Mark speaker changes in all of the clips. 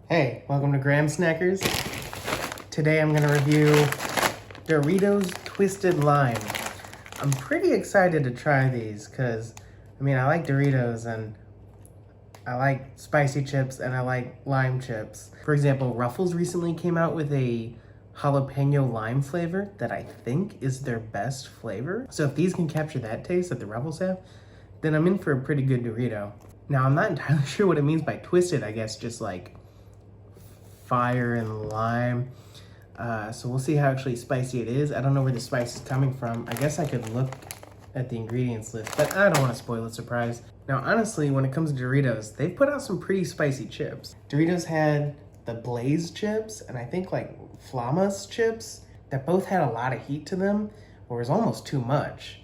Speaker 1: Hey, welcome to Graham Snackers. Today I'm gonna review Doritos Twisted Lime. I'm pretty excited to try these because, I like Doritos and I like spicy chips and I like lime chips. For example, Ruffles recently came out with a jalapeno lime flavor that I think is their best flavor. So if these can capture that taste that the Ruffles have, then I'm in for a pretty good Dorito. Now I'm not entirely sure what it means by twisted, I guess just like fire and lime. So we'll see how actually spicy it is. I don't know where the spice is coming from. I guess I could look at the ingredients list, but I don't want to spoil the surprise. Now, honestly, when it comes to Doritos, they've put out some pretty spicy chips. Doritos had the Blaze chips, and I think like Flamas chips, that both had a lot of heat to them, or was almost too much.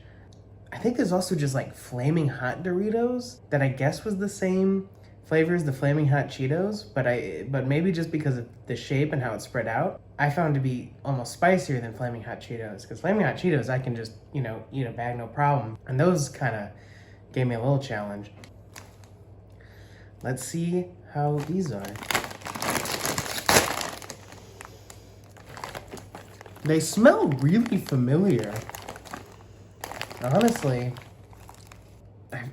Speaker 1: I think there's also just like Flaming Hot Doritos, that I guess was the same flavor as the Flaming Hot Cheetos, but maybe just because of the shape and how it's spread out, I found to be almost spicier than Flaming Hot Cheetos. Because Flaming Hot Cheetos, I can just, eat a bag no problem. And those kind of gave me a little challenge. Let's see how these are. They smell really familiar. Honestly,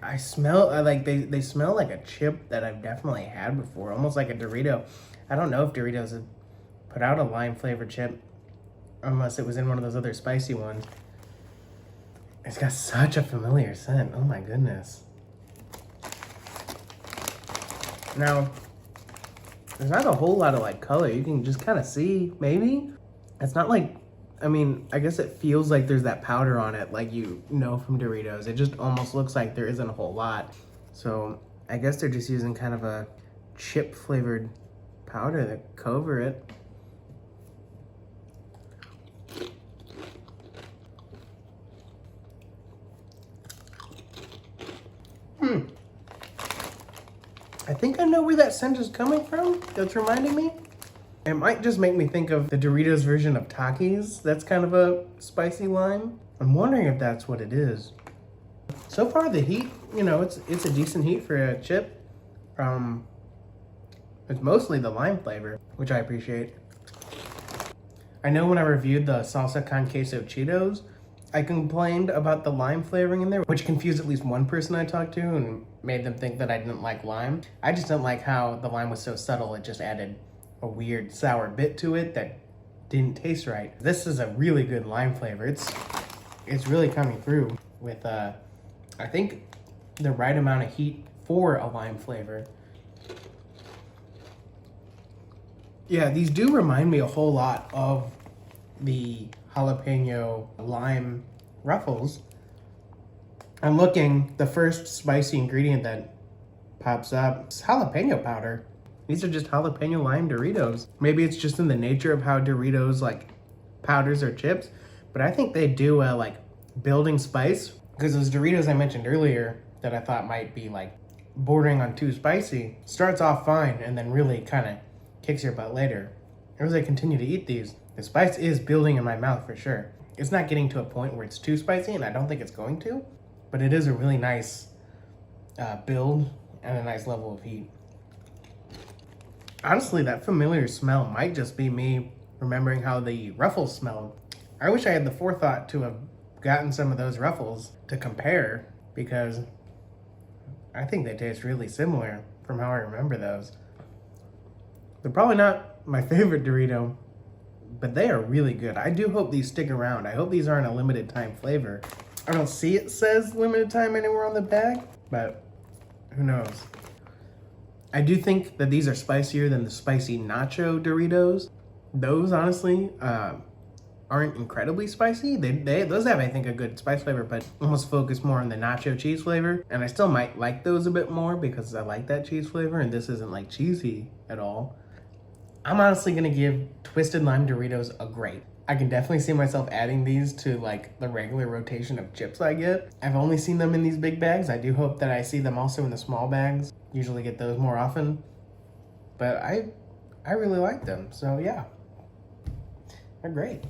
Speaker 1: I smell, they smell like a chip that I've definitely had before, almost like a Dorito. I don't know if Doritos have put out a lime flavored chip, unless it was in one of those other spicy ones. It's got such a familiar scent, oh my goodness. Now, there's not a whole lot of like color, you can just kind of see, maybe. It's not like, I guess it feels like there's that powder on it, like from Doritos. It just almost looks like there isn't a whole lot. So I guess they're just using kind of a chip flavored powder to cover it. I think I know where that scent is coming from. That's reminding me. It might just make me think of the Doritos version of Takis. That's kind of a spicy lime. I'm wondering if that's what it is. So far the heat, it's a decent heat for a chip. It's mostly the lime flavor, which I appreciate. I know when I reviewed the salsa con queso Cheetos, I complained about the lime flavoring in there, which confused at least one person I talked to and made them think that I didn't like lime. I just didn't like how the lime was so subtle. It just added a weird sour bit to it that didn't taste right. This is a really good lime flavor. It's really coming through with I think the right amount of heat for a lime flavor. Yeah, these do remind me a whole lot of the jalapeno lime Ruffles. I'm looking, the first spicy ingredient that pops up is jalapeno powder. These are just jalapeno lime Doritos. Maybe it's just in the nature of how Doritos like powders or chips, but I think they do a like building spice, because those Doritos I mentioned earlier that I thought might be like bordering on too spicy starts off fine and then really kind of kicks your butt later. As I continue to eat these, the spice is building in my mouth for sure. It's not getting to a point where it's too spicy, and I don't think it's going to, but it is a really nice build and a nice level of heat. Honestly, that familiar smell might just be me remembering how the Ruffles smelled. I wish I had the forethought to have gotten some of those Ruffles to compare, because I think they taste really similar from how I remember those. They're probably not my favorite Dorito, but they are really good. I do hope these stick around. I hope these aren't a limited time flavor. I don't see it says limited time anywhere on the bag, but who knows? I do think that these are spicier than the spicy nacho Doritos. Those honestly aren't incredibly spicy. Those have, I think, a good spice flavor, but almost focus more on the nacho cheese flavor. And I still might like those a bit more because I like that cheese flavor, and this isn't like cheesy at all. I'm honestly gonna give Twisted Lime Doritos a grade. I can definitely see myself adding these to like the regular rotation of chips I get. I've only seen them in these big bags. I do hope that I see them also in the small bags. Usually get those more often. But I really like them, so yeah. They're great.